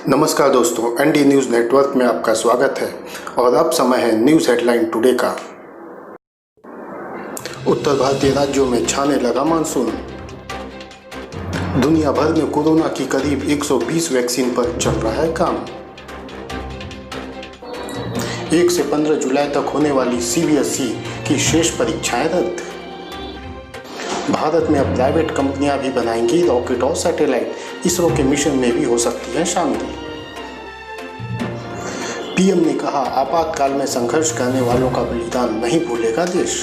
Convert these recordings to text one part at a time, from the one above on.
नमस्कार दोस्तों, ND news network में आपका स्वागत है और अब समय है न्यूज़ हेडलाइन टुडे का। उत्तर भारतीय राज्यों में छाने लगा मानसून। दुनिया भर में कोरोना की करीब 120 वैक्सीन पर चल रहा है काम। 1 से 15 जुलाई तक होने वाली सीबीएसई की शेष परीक्षाएं रद्द। भारत में अब प्राइवेट कंपनियां भी बनाएंगी रॉकेट और सैटेलाइट, इसरो के मिशन में भी हो सकती हैं शामिल। पीएम ने कहा, आपातकाल में संघर्ष करने वालों का बलिदान नहीं भूलेगा देश।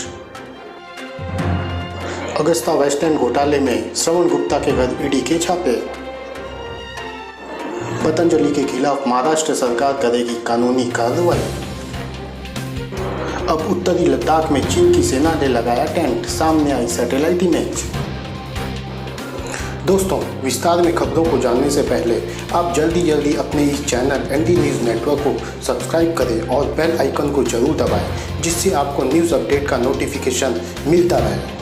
अगस्ता वेस्टलैंड घोटाले में श्रवण गुप्ता के घर ईडी के छापे। पतंजलि के खिलाफ महाराष्ट्र सरकार करेगी कानूनी कार्रवाई। अब उत्तरी लद्दाख में चीन की सेना ने लगाया टेंट, सामने आई सैटेलाइट इमेज। दोस्तों, विस्तार में खबरों को जानने से पहले आप जल्दी अपने इस चैनल एनडी न्यूज़ नेटवर्क को सब्सक्राइब करें और बेल आइकन को जरूर दबाएं, जिससे आपको न्यूज़ अपडेट का नोटिफिकेशन मिलता रहे।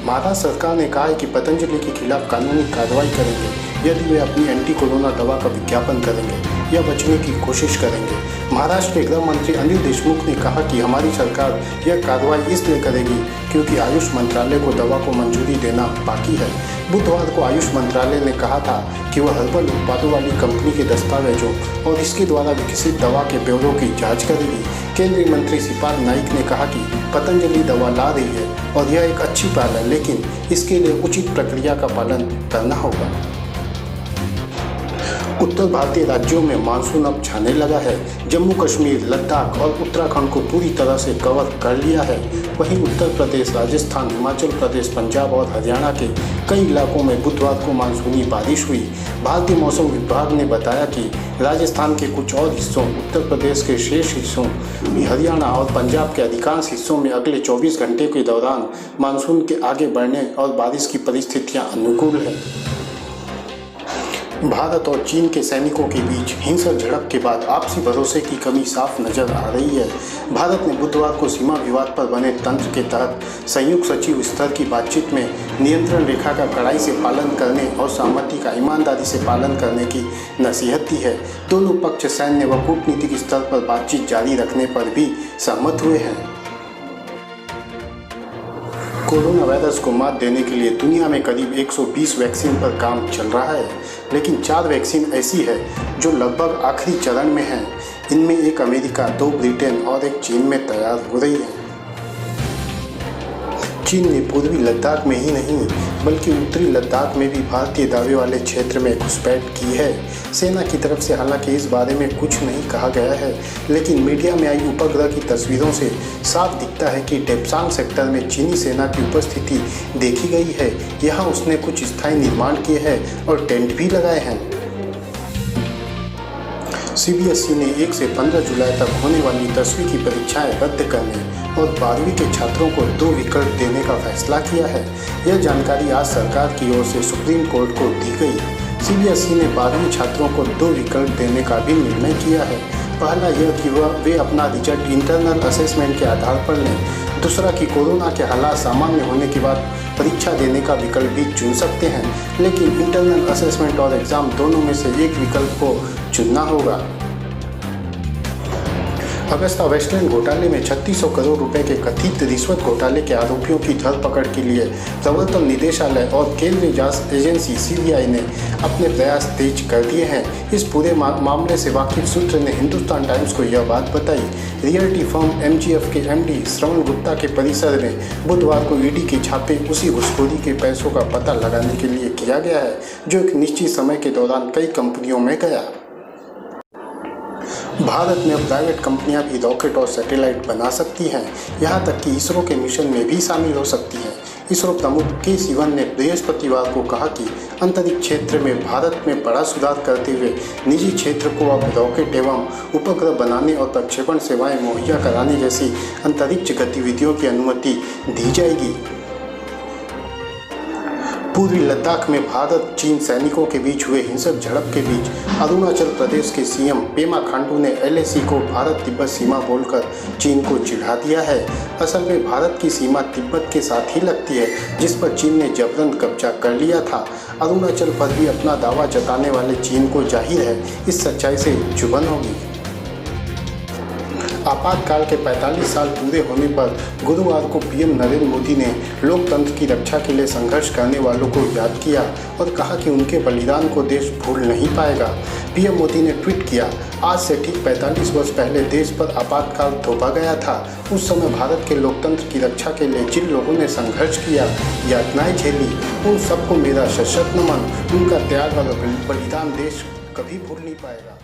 महाराष्ट्र सरकार ने कहा है कि पतंजलि के खिलाफ कानूनी कार्रवाई करेंगे यदि वे अपनी एंटी कोरोना दवा का विज्ञापन करेंगे या बचने की कोशिश करेंगे। महाराष्ट्र के गृह मंत्री अनिल देशमुख ने कहा कि हमारी सरकार यह कार्रवाई इसलिए करेगी क्योंकि आयुष मंत्रालय को दवा को मंजूरी देना बाकी है। बुधवार को आयुष मंत्रालय ने कहा था कि वह हर्बल उत्पादों वाली कंपनी के दस्तावेजों और इसके द्वारा विकसित दवा के ब्यौरों की जांच करेगी। केंद्रीय मंत्री श्रीपाद नाइक ने कहा कि पतंजलि दवा ला रही है और यह एक अच्छी पहल है, लेकिन इसके लिए उचित प्रक्रिया का पालन करना होगा। उत्तर भारतीय राज्यों में मानसून अब छाने लगा है। जम्मू कश्मीर, लद्दाख और उत्तराखंड को पूरी तरह से कवर कर लिया है। वहीं उत्तर प्रदेश, राजस्थान, हिमाचल प्रदेश, पंजाब और हरियाणा के कई इलाकों में बुधवार को मानसूनी बारिश हुई। भारतीय मौसम विभाग ने बताया कि राजस्थान के कुछ और हिस्सों, उत्तर प्रदेश के शेष हिस्सों, हरियाणा और पंजाब के अधिकांश हिस्सों में अगले 24 घंटे के दौरान मानसून के आगे बढ़ने और बारिश की परिस्थितियां अनुकूल हैं। भारत और चीन के सैनिकों के बीच हिंसक झड़प के बाद आपसी भरोसे की कमी साफ नजर आ रही है। भारत ने बुधवार को सीमा विवाद पर बने तंत्र के तहत संयुक्त सचिव स्तर की बातचीत में नियंत्रण रेखा का कड़ाई से पालन करने और सहमति का ईमानदारी से पालन करने की नसीहत दी है। दोनों पक्ष सैन्य व कूटनीतिक स्तर पर बातचीत जारी रखने पर भी सहमत हुए हैं। कोरोना वायरस को मात देने के लिए दुनिया में करीब 120 वैक्सीन पर काम चल रहा है, लेकिन 4 वैक्सीन ऐसी है जो लगभग आखिरी चरण में हैं। इनमें एक अमेरिका, 2 ब्रिटेन और एक चीन में तैयार हो रही है। चीन ने पूर्वी लद्दाख में ही नहीं बल्कि उत्तरी लद्दाख में भी भारतीय दावे वाले क्षेत्र में घुसपैठ की है। सेना की तरफ से हालांकि इस बारे में कुछ नहीं कहा गया है, लेकिन मीडिया में आई उपग्रह की तस्वीरों से साफ दिखता है कि डेप्सांग सेक्टर में चीनी सेना की उपस्थिति देखी गई है। यहाँ उसने कुछ स्थायी निर्माण किए हैं और टेंट भी लगाए हैं। सीबीएसई ने 1 से 15 जुलाई तक होने वाली 10वीं की परीक्षाएं रद्द करने और 12वीं के छात्रों को 2 विकल्प देने का फैसला किया है। यह जानकारी आज सरकार की ओर से सुप्रीम कोर्ट को दी गई। सीबीएसई ने 12वीं छात्रों को 2 विकल्प देने का भी निर्णय किया है। पहला यह कि वे अपना रिजल्ट इंटरनल असेसमेंट के आधार पर लें। दूसरा कि कोरोना के हालात सामान्य होने के बाद परीक्षा देने का विकल्प भी चुन सकते हैं, लेकिन इंटरनल असेसमेंट और एग्ज़ाम दोनों में से एक विकल्प को चुनना होगा। अगस्ता वेस्टलैंड घोटाले में 3600 करोड़ रुपए के कथित रिश्वत घोटाले के आरोपियों की धरपकड़ के लिए प्रवर्तन निदेशालय और केंद्रीय जांच एजेंसी सीबीआई ने अपने प्रयास तेज कर दिए हैं। इस पूरे मामले से वाकिफ सूत्र ने हिंदुस्तान टाइम्स को यह बात बताई। रियल्टी फर्म एमजीएफ के एमडी श्रवण गुप्ता के परिसर में बुधवार को ईडी के छापे उसी घुसखोरी के पैसों का पता लगाने के लिए किया गया है जो एक निश्चित समय के दौरान कई कंपनियों में गया। भारत में अब प्राइवेट कंपनियां भी रॉकेट और सैटेलाइट बना सकती हैं, यहां तक कि इसरो के मिशन में भी शामिल हो सकती हैं। इसरो प्रमुख के सिवन ने बृहस्पतिवार को कहा कि अंतरिक्ष क्षेत्र में भारत में बड़ा सुधार करते हुए निजी क्षेत्र को अब रॉकेट एवं उपग्रह बनाने और प्रक्षेपण सेवाएं मुहैया कराने जैसी अंतरिक्ष गतिविधियों की अनुमति दी जाएगी। पूर्वी लद्दाख में भारत चीन सैनिकों के बीच हुए हिंसक झड़प के बीच अरुणाचल प्रदेश के सीएम पेमा खांडू ने एलएसी को भारत तिब्बत सीमा बोलकर चीन को चिढ़ा दिया है। असल में भारत की सीमा तिब्बत के साथ ही लगती है, जिस पर चीन ने जबरन कब्जा कर लिया था। अरुणाचल पर भी अपना दावा जताने वाले चीन को जाहिर है इस सच्चाई से चुभन होगी। आपातकाल के 45 साल पूरे होने पर गुरुवार को पीएम नरेंद्र मोदी ने लोकतंत्र की रक्षा के लिए संघर्ष करने वालों को याद किया और कहा कि उनके बलिदान को देश भूल नहीं पाएगा। पीएम मोदी ने ट्वीट किया, आज से ठीक 45 वर्ष पहले देश पर आपातकाल थोपा गया था। उस समय भारत के लोकतंत्र की रक्षा के लिए जिन लोगों ने संघर्ष किया, यातनाएं झेली, उन सबको मेरा सशक्त नमन। उनका त्याग और बलिदान देश कभी भूल नहीं पाएगा।